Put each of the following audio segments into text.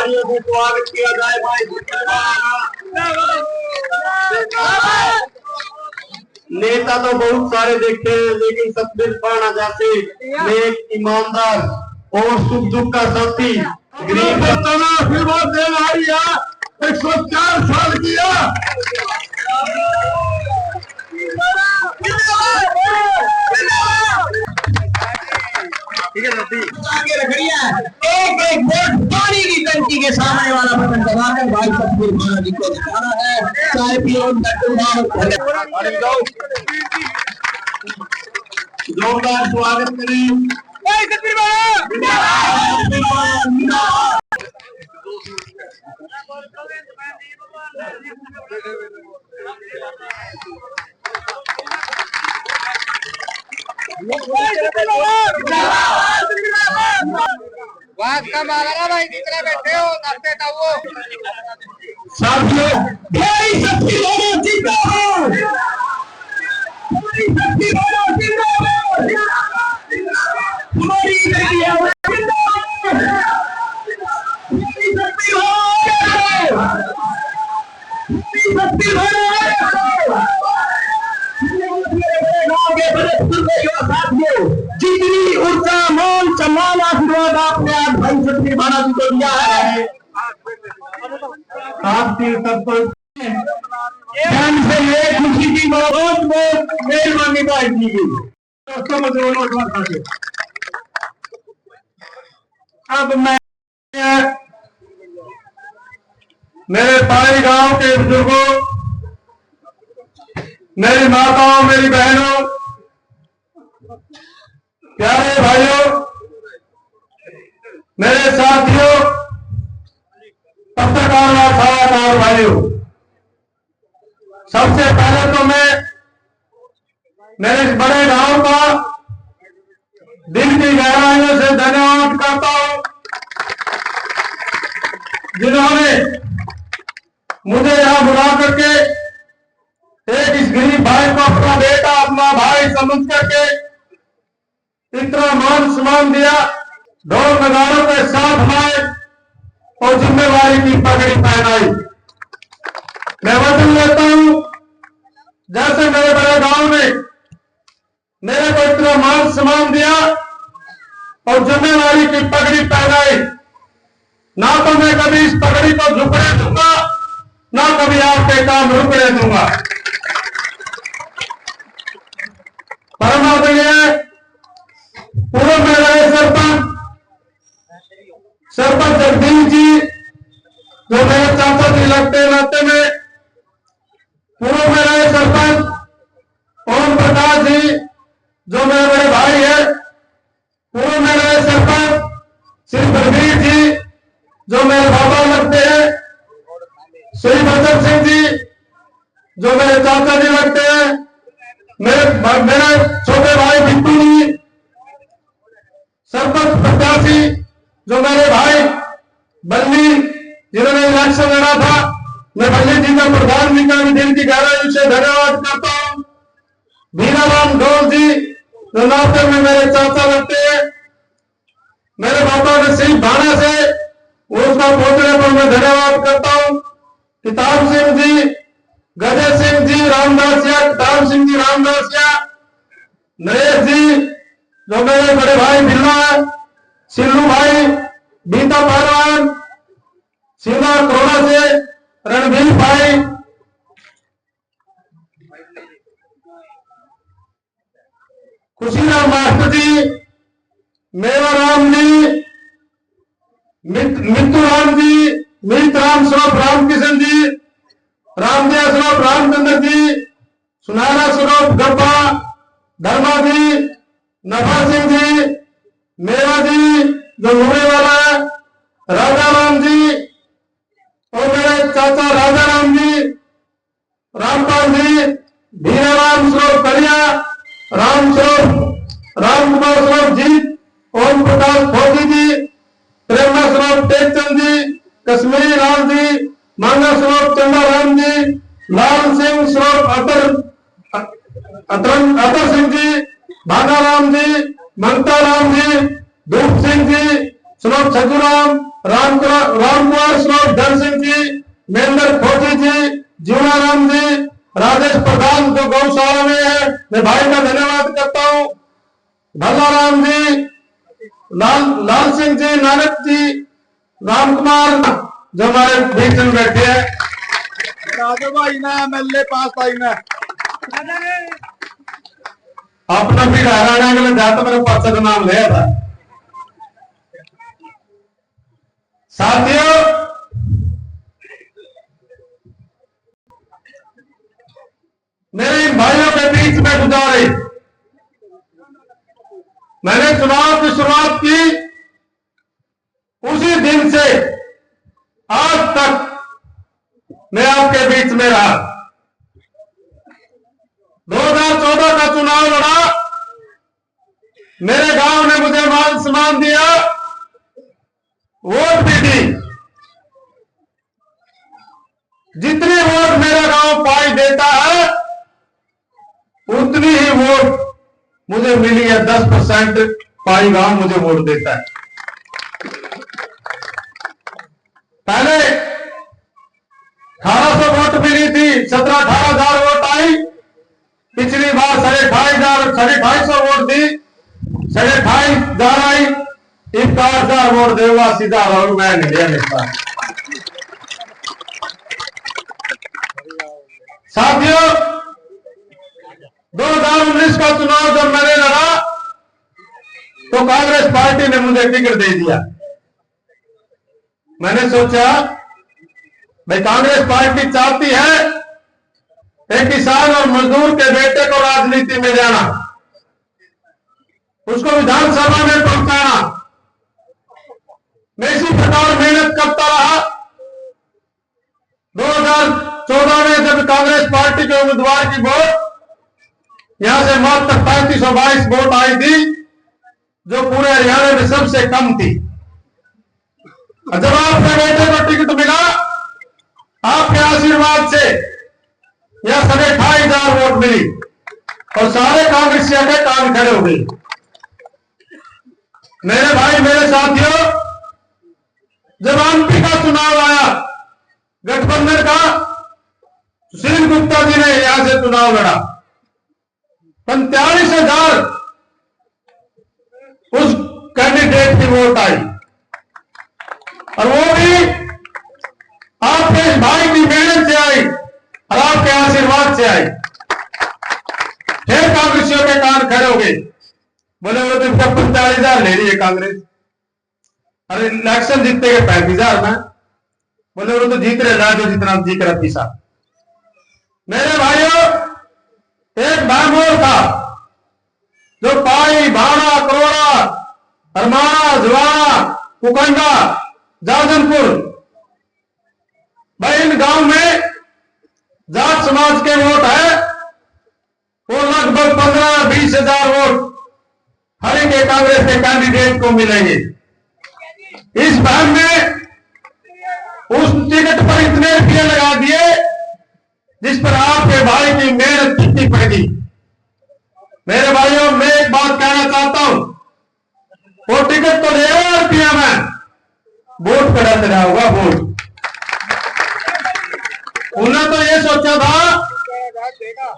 तालियों से स्वागत किया जाए भाई। नेता तो बहुत सारे देखे हैं, लेकिन सतबीर पाना जैसे नेक, ईमानदार और सुख दुख का साथी गरीब 104 साल किया। आगे रखिए, एक एक वोट पानी की टंकी के सामने वाला बटन दबाकर भाई सतबीर पाना जी को जिताना है। चाय पियो, जोरदार स्वागत करें। बात का मारा भाई, कितने बैठे हो करते था वो साथियों, भाई सबकी लोगों जिंदाबाद, भाई सबकी लोगों जिंदाबाद, हमारी बेटियां जिंदाबाद, भाई सबकी जितनी ऊर्जा, मान, सम्मान, आशीर्वाद आपने आज भाई सतबीर पाना जी को दिया है, आपके तब पर से ये खुशी की बहुत बहुत मेहरबानी भाई जी की। अब मैं मेरे पाई गांव के बुजुर्गों, मेरी माताओं, मेरी बहनों, प्यारे भाइयों, मेरे साथियों, पत्रकार और भाइयों, सबसे पहले तो मैं मेरे इस बड़े गांव का दिल की गहराइयों से धन्यवाद करता हूं, जिन्होंने मुझे यहां बुला करके एक इस गरीब भाई को अपना बेटा, अपना भाई समझ करके इतना मान सम्मान दिया, ढोल नगाड़ों के साथ लाए और जिम्मेवारी की पगड़ी पहनाई। मैं वचन लेता हूं, जैसे मेरे बड़े गांव में मेरे को इतना मान सम्मान दिया और जिम्मेवारी की पगड़ी पहनाई, ना तो मैं कभी इस पगड़ी को झुकने दूंगा, ना कभी आपके काम रुकने दूंगा। परमात्मा पूर्व में रहे सरपंच जगदीश जी, जो मेरे चाचा जी लगते नाते में, पूर्व में रहे सरपंच ओम प्रकाश जी, जो मेरे बड़े भाई है, पूर्व में रहे सरपंच श्री बलबीर जी, जो मेरे बाबा लगते हैं, श्री बचन सिंह जी, जो मेरे चाचा जी लगते हैं, मेरे छोटे भाई बिट्टू जी, सरपंच प्रत्याशी जो मेरे भाई बल्ली, जिन्होंने इलेक्शन लड़ा था, मैं बल्ली जी का, प्रधान जी का भी दिल की गहराई से धन्यवाद करता हूं। भीराराम ढोल जी, जो नाते में मेरे चाचा लगते हैं, मेरे बाबा के सिंह भाना से उसका पोतरे पर मैं धन्यवाद करता हूं। किताब सिंह जी, गजय सिंह जी, रामदासिया, किताब सिंह जी, रामदासिया, नरेश जी, जो मेरे बड़े भाई बिल्ला है, सिल्लू भाई, बीता पहलवान, सीमा कोरोना से रणवीर भाई, खुशीराम मास्टर जी, मेवाराम जी, मित्तू राम जी, मित राम स्वरूप रामकिशन जी, रामदेव स्वरूप रामचंद्र जी, सुनहरा स्वरूप गप्पा धर्मा जी, नफा सिंह जी, मेरा जी जो मुड़े वाला है, राजा राम जी, और मेरे चाचा राजा राम जी, रामपाल जी, भीराराम स्वरूप कलिया, राम स्वरूप राम कुमार स्वरूप जीत, ओम प्रकाश फौजी जी, प्रेमा स्वरूप टेकचंद जी, कश्मीरी राम जी, मांगा स्वरूप चंदा राम जी, लाल सिंह स्वरूप अतर सिंह जी, भागा राम जी, ममता राम जी, धूप सिंह जी, स्वरूप छजुराम, राम कुमार श्लोक धन सिंह जी, महेंद्र खोजी जी, जीवनाराम जी, राजेश प्रधान जो गौशाला में है, मैं भाई का धन्यवाद करता हूँ। भल्लाराम जी, लाल सिंह जी, नानक जी, राम कुमार जो हमारे बीच में बैठे हैं, राजू भाई ना एमएलए पास आई ना अपना भी हरियाणा के लिए जाता मेरे पास का नाम लिया था। साथियों, मेरे इन भाइयों के बीच में गुजारिश, मैंने चुनाव की शुरुआत की उसी दिन से आज तक मैं आपके बीच में रहा। 2014 का चुनाव लड़ा, मेरे गांव ने मुझे मान सम्मान दिया, वोट भी दी। जितनी वोट मेरा गांव पाई देता है उतनी ही वोट मुझे मिली है। 10% पाई गांव मुझे वोट देता है। पहले 1800 वोट मिली थी, 17-18 वोट आई। पिछली बार 28,500 वोट दी, 28,500 आई। 61,000 वोट देगा सीधा राहुल, मैं नहीं दे सकता। साथियों, 2019 का चुनाव जब मैंने लड़ा तो कांग्रेस पार्टी ने मुझे टिकट दे दिया। मैंने सोचा भाई कांग्रेस पार्टी चाहती है एक किसान और मजदूर के बेटे को राजनीति में जाना, उसको विधानसभा में पहुंचाना। मैं इसी प्रकार मेहनत करता रहा। 2014 में जब कांग्रेस पार्टी के उम्मीदवार की वोट यहां से मात्र 3522 वोट आई थी, जो पूरे हरियाणा में सबसे कम थी। जब आपके बेटे को टिकट मिला, आपके आशीर्वाद से यहां 28,000 वोट मिली और सारे कांग्रेसियों के कान खड़े हो गए। मेरे भाई, मेरे साथियों, जब एमपी का चुनाव आया गठबंधन का, सुशील गुप्ता जी ने यहां से चुनाव लड़ा। 45,000 उस कैंडिडेट की वोट आई और वो भी आपके भाई की मेहनत से आई और आपके आशीर्वाद से आई। फिर कांग्रेसियों के कान खड़े हो गए, बोले वो तो 45,000 ले रही है कांग्रेस, अरे इलेक्शन जीतते गए 35,000 में, बोले वो तो जीत रहे राजो जितना जीत रहा पीसा। मेरे भाइयों, एक भामोर था जो पाई, भाड़ा, करोड़ा, हरमाना, जवाना, कुकंडा, जाजनपुर, भाई इन गांव में जाट समाज के वोट है, वो लगभग 15-20,000 वोट हर एक कांग्रेस के कैंडिडेट को मिलेंगे। इस भाग में उस टिकट पर इतने रुपये लगा दिए जिस पर आपके भाई की मेहनत कितनी पड़ेगी। मेरे भाइयों, मैं एक बात कहना चाहता हूं, वो टिकट तो ले रुपया में, वोट कड़ा चला होगा वोट। उन्होंने तो ये सोचा था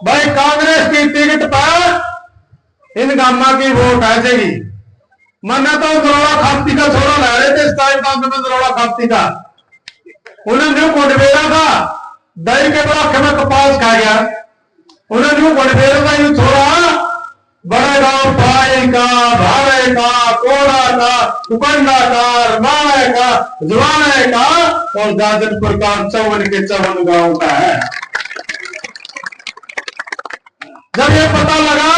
भाई कांग्रेस की टिकट पर इन गामा की वोट आ जाएगी। मना तो दरोड़ा खाती का छोड़ा ला रहे थे इस टाइम का, दरोड़ा खाती का उन्होंने न्यू कोटबेरा था, दही के बड़ा में कपास खा गया। उन्होंने न्यू कोटबेरा का यूं छोड़ा, बड़े गांव पाई का, भाड़े का, कोड़ा का, कुकंडा का, रमाणे का, जवाने का और जाजनपुर का 54 के 54 गांव का है। जब ये पता लगा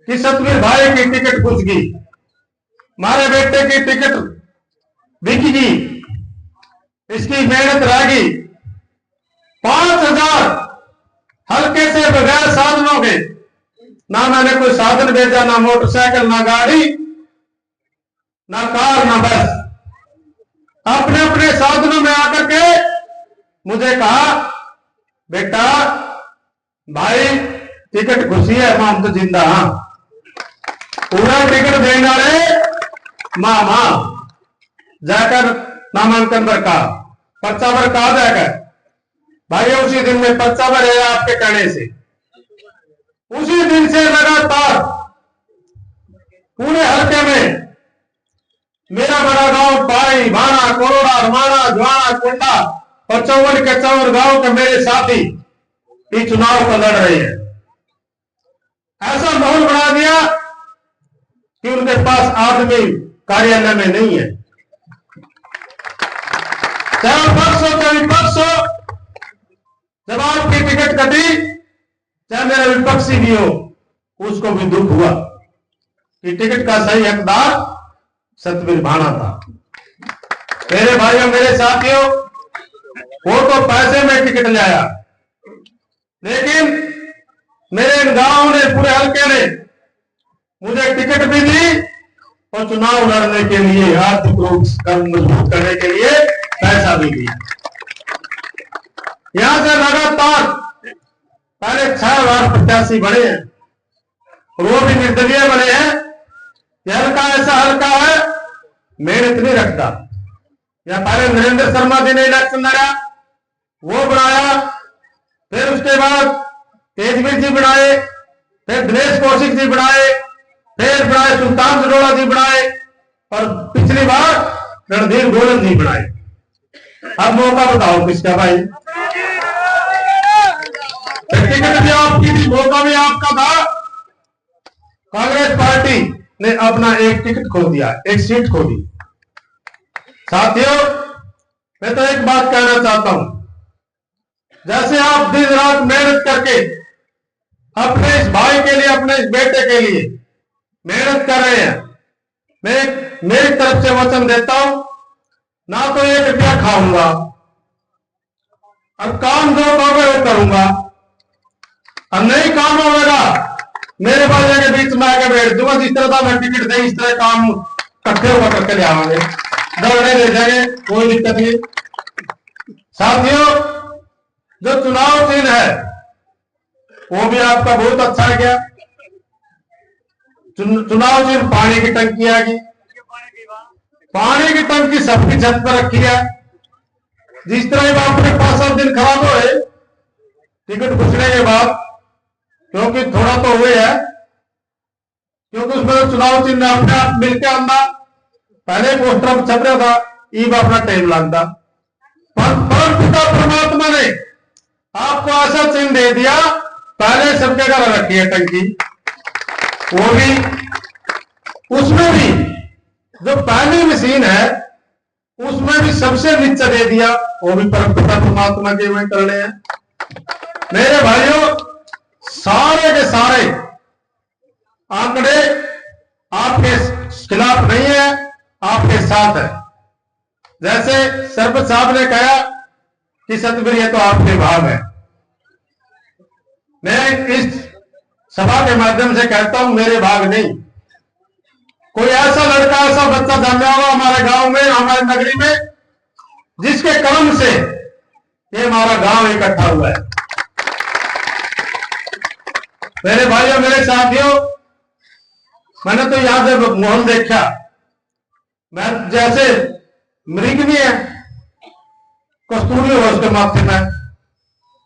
कि सतवीर भाई की टिकट घुस गई, हमारे बेटे की टिकट बिक गई, इसकी मेहनत रह गई, 5,000 हल्के से बगैर साधनों के, ना मैंने कोई साधन भेजा, ना मोटरसाइकिल, ना गाड़ी, ना कार, ना बस, अपने अपने साधनों में आकर के मुझे कहा बेटा भाई टिकट घुसी है, हम तो जिंदा हाँ, पूरा टिकट देने वाले मामा जाकर नामांकन पर कहा, पर्चा पर कहा जाकर भाई उसी दिन में पर्चा पर है आपके कहने से। उसी दिन से लगातार पूरे हल्के में मेरा बड़ा गांव बाई, भाना, कोरोड़ा, रमाना, ज्वाना, कुंडा और 54 के 54 गांव के मेरे साथी इस चुनाव को लड़ रहे हैं। ऐसा माहौल बना दिया कि उनके पास आदमी कार्यालय में नहीं है। चाहे पक्ष हो चाहे विपक्ष हो, जब आपकी टिकट कटी, चाहे मेरा विपक्षी भी हो, उसको भी दुख हुआ कि टिकट का सही हकदार सतबीर भाना था। मेरे भाइयों, मेरे साथियों, वो तो पैसे में टिकट ले आया, लेकिन मेरे इन गांव ने, पूरे हल्के ने मुझे टिकट भी दी और चुनाव लड़ने के लिए, आर्थिक रूप से मजबूत करने के लिए पैसा भी दिया। यहां से लगातार पहले 6 बार प्रत्याशी बने हैं और वो भी निर्दलीय बने हैं। यह हल्का ऐसा हल्का है, मेहनत नहीं रखता। या पहले नरेंद्र शर्मा जी ने इलेक्शन लड़ा, वो बनाया, फिर उसके बाद तेजवीर जी बनाए, फिर दिनेश कौशिक जी बनाए, फिर बनाए सुल्तान सरोड़ा जी बनाए और पिछली बार रणधीर गोलन जी बनाए। अब मौका बताओ किसका भाई? टिकट भी आपकी थी, मौका भी आपका था। कांग्रेस पार्टी ने अपना एक टिकट खो दिया, एक सीट खो दी। साथियों, मैं तो एक बात कहना चाहता हूं, जैसे आप दिन रात मेहनत करके अपने इस भाई के लिए, अपने इस बेटे के लिए मेहनत कर रहे हैं, मैं मेरी तरफ से वचन देता हूं, ना तो 1 रुपया खाऊंगा और काम जो कहोगे वो करूंगा, और नहीं काम होगा मेरे भाइयों के बीच में आके बैठ दूंगा। जिस तरह का मैं टिकट दे, इस तरह काम इकट्ठे होकर करके ले आवांगे, दौड़ने ले जाएंगे, कोई दिक्कत नहीं। साथियों, जो चुनाव चिन्ह है वो भी आपका बहुत अच्छा गया। चुनाव चिन्ह पानी की टंकी आ गई। पानी की टंकी सबकी छत पर रखी है। जिस तरह आपके 5-7 दिन खराब हुए टिकट घुसने के बाद, क्योंकि थोड़ा तो हुए है, क्योंकि उसमें चुनाव चिन्ह अपने आप मिलकर आंदा, पहले पोस्टर पर छप रहा था, ईब अपना टाइम लगता, पर पिता परमात्मा ने आपको ऐसा चिन्ह दे दिया, पहले सबके घर रखी है टंकी, वो भी, उसमें भी जो पहली मशीन है उसमें भी सबसे नीचे दे दिया, वो भी परमपिता परमात्मा के में करने हैं। मेरे भाइयों, सारे के सारे आंकड़े आपके खिलाफ नहीं है, आपके साथ है। जैसे सरपंच साहब ने कहा कि सतबीर ये तो आपके भाग है, मैं इस सभा के माध्यम से कहता हूं मेरे भाग नहीं। कोई ऐसा लड़का, ऐसा बच्चा जन्म होगा हमारे गांव में, हमारे नगरी में, जिसके कर्म से ये हमारा गांव इकट्ठा हुआ है। मेरे भाइयों, मेरे साथियों, मैंने तो यहां से मोहन देखा, मैं जैसे मृग भी है, कस्तूरी हो उसके माथे में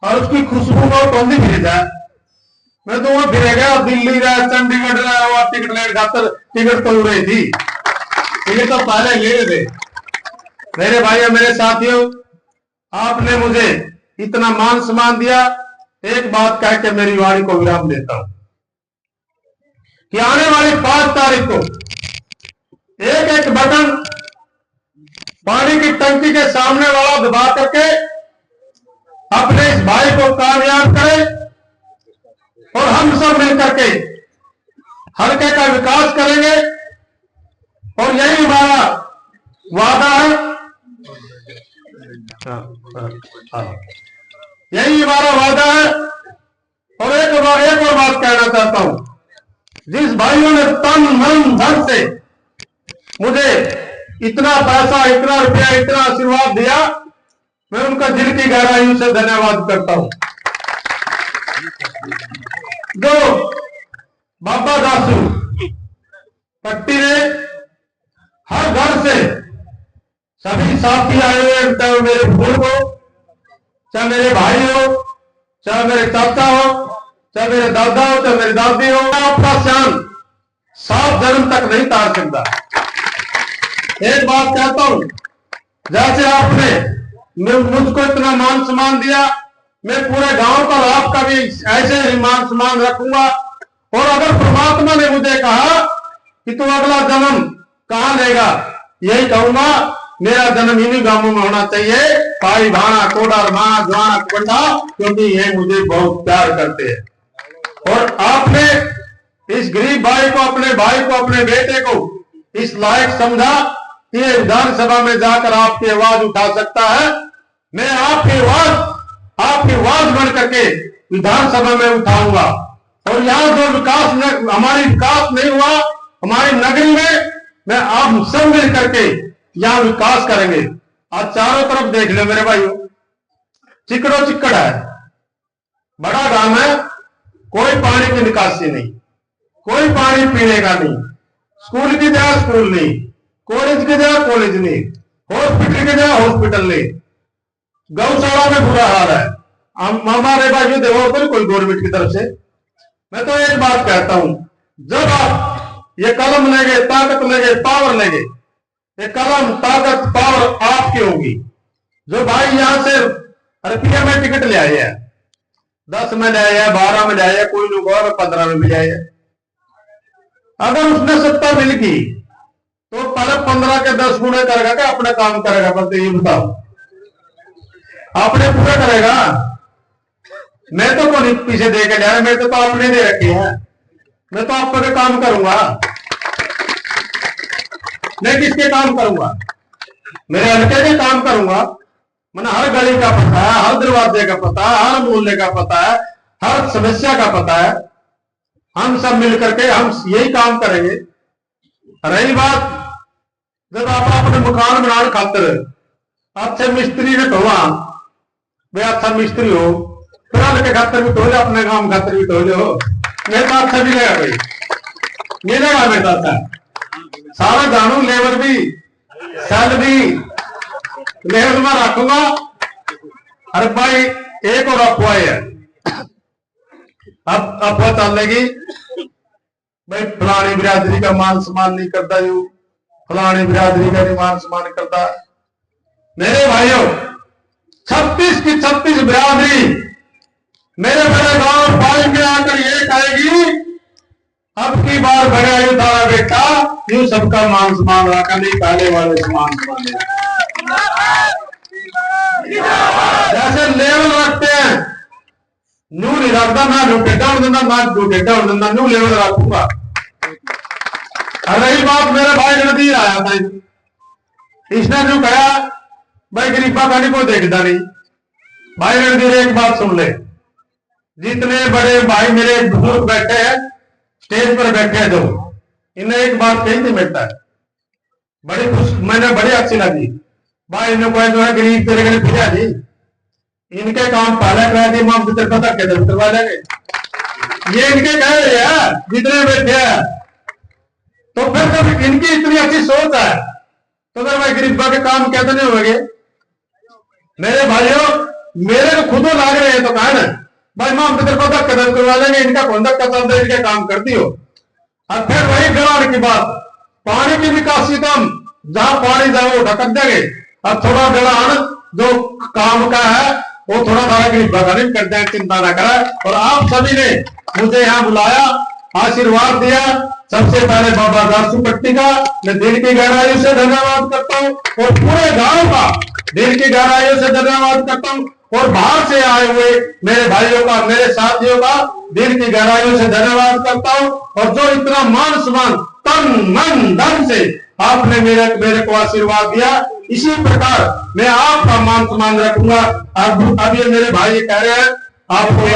और उसकी खुशबू को कौन सी फिर जाए। मैं तो वहां फिर गया, दिल्ली रहा, चंडीगढ़ रहा, वहां टिकट लेने खातर टिकट तो रही थी, टिकट तो पहले ले थे। मेरे भाइयों, मेरे साथियों, आपने मुझे इतना मान सम्मान दिया। एक बात कह के मेरी वाणी को विराम देता हूं कि आने वाली 5 तारीख को एक एक बटन पानी की टंकी के सामने वाला दबा करके अपने इस भाई को कामयाब करें और हम सब मिलकर के हल्के का विकास करेंगे। और यही हमारा वादा है, यही हमारा वादा है। और एक और बात कहना चाहता हूं, जिस भाइयों ने तन मन धन से मुझे इतना पैसा, इतना रुपया, इतना आशीर्वाद दिया, मैं उनका दिल की गहराइयों से धन्यवाद करता हूं। जो बाबा दासू पट्टी ने हर घर से सभी साथी आए हुए, चाहे मेरे बुजुर्ग हो, चाहे मेरे भाई हो, चाहे मेरे चाचा हो, चाहे मेरे दादा हो, चाहे मेरी दादी हो, आपका शान 7 जन्म तक नहीं तार सकता। एक बात कहता हूं, जैसे आपने मुझको इतना मान सम्मान दिया, मैं पूरे गांव का आपका भी ऐसे ही मान सम्मान रखूंगा। और अगर परमात्मा ने मुझे कहा कि तू अगला जन्म कहां लेगा, यही कहूंगा मेरा जन्म इन्हीं गांवों में होना चाहिए, पाई भाना कोडार माना जवाना कुंडा, क्योंकि ये मुझे बहुत प्यार करते हैं। और आपने इस गरीब भाई को, अपने भाई को, अपने बेटे को इस लायक समझा कि ये विधानसभा में जाकर आपकी आवाज उठा सकता है। मैं आपकी आवाज बन करके विधानसभा में उठाऊंगा। और यहाँ जो हमारी विकास नहीं हुआ हमारी नगरी में, मैं आप सब मिल करके यहाँ विकास करेंगे। आज चारों तरफ देख लो मेरे भाइयों, चिकड़ो चिकड़ है, बड़ा गांव है, कोई पानी की निकासी नहीं, कोई पानी पीने का नहीं, स्कूल की जगह स्कूल नहीं, कॉलेज की जगह कॉलेज नहीं, हॉस्पिटल की जगह हॉस्पिटल नहीं, गौशाला में बुरा हाल है। हमारे भाइयों देखो तो कोई गवर्नमेंट की तरफ से। मैं तो एक बात कहता हूं, जब आप ये कलम लेंगे, ताकत लेंगे, पावर लेंगे, ये कलम ताकत पावर आपकी होगी। जो भाई यहां से रुपया में टिकट ले आए हैं, 10 में ले आए, 12 में ले आए, कोई लोग और 15 में भी आए, अगर उसने सत्ता मिल गई तो पहले 15 के 10 गुणे करेगा क्या अपना काम करेगा? बस ये बताओ, आपने पूरा करेगा? मैं तो कौन पीछे दे के जा रहा, मेरे तो आपने दे रखे हैं, मैं तो आप पे काम करूंगा। मैं किसके काम करूंगा? मेरे हल्के के काम करूंगा। मैंने हर गली का पता है, हर दरवाजे का पता है, हर मोहल्ले का पता है, हर समस्या का पता है। हम सब मिल करके हम यही काम करेंगे। रही बात, जब आप अपने मकान बनाने खातर अच्छे मिस्त्री ने ढोवा, वे अच्छा मिस्त्री हो, फिर के खातर भी ढोले, अपने काम खातर भी ढोले हो, मेरे तो अच्छा भी रहेगा भाई, मिलेगा मेरे तो अच्छा। सारा जानू लेबर भी, सेल भी लेबर में रखूंगा। अरे भाई एक और अफवाह है, अब अफवाह चलेगी भाई फलानी बिरादरी का मान सम्मान नहीं करता, यू फलानी बिरादरी का नहीं मान सम्मान करता। मेरे भाइयों, 36 की 36 बिरादरी मेरे बड़े गांव पाई में आकर ये कहेगी अब की बार बड़े आयु थारा बेटा, यू सबका मान सम्मान रखा नहीं, पहले वाले सम्मान सम्मान। जैसे लेवल रखते हैं, नू नहीं रखता, ना नू टेढ़ा हो देना, ना नू टेढ़ा हो देना, नू लेवल रखूंगा। रही बात, मेरे भाई रणधीर आया था, इसने जो कहा भाई गरीबा का नहीं कोई देखता नहीं। भाई रणधीर एक बात सुन ले, जितने बड़े भाई मेरे बुजुर्ग बैठे हैं स्टेज पर बैठे हैं, जो इन्हें एक बात कही थी बेटा, बड़ी खुश, मैंने बड़ी अच्छी लगी। भाई इन्हें कोई जो है गरीब तेरे गरीब भेजा जी, इनके काम पहले करा दी, माम तेरे पता के करवा लेंगे, ये इनके कह रहे हैं जितने बैठे हैं। तो फिर जब इनकी इतनी अच्छी सोच है तो फिर भाई गरीबा के काम कैसे नहीं होंगे? मेरे भाइयों, मेरे को खुद लाग रहे हैं तो कहा ना भाई माम तेरे पता कदम करवा लेंगे, इनका कौन कसम इनके काम करती हो। अब फिर वही गरार की बात, पानी की निकासी कम, जहां पानी जाए वो ढकक देंगे। अब थोड़ा गड़ान जो काम का है वो थोड़ा सारा गरीबा का नहीं कर दें, चिंता ना करें। और आप सभी ने मुझे यहाँ बुलाया, आशीर्वाद दिया, सबसे पहले बाबा दासू पट्टी का मैं दिल की गहराइयों से धन्यवाद करता हूँ, और पूरे गांव का दिल की गहराइयों से धन्यवाद करता हूँ, और बाहर से आए हुए मेरे भाइयों का, मेरे साथियों का दिल की गहराइयों से धन्यवाद करता हूँ। और जो इतना मान सम्मान तन मन धन से आपने मेरे को आशीर्वाद दिया, इसी प्रकार मैं आपका मान सम्मान रखूंगा। अब ये मेरे भाई कह रहे हैं आपको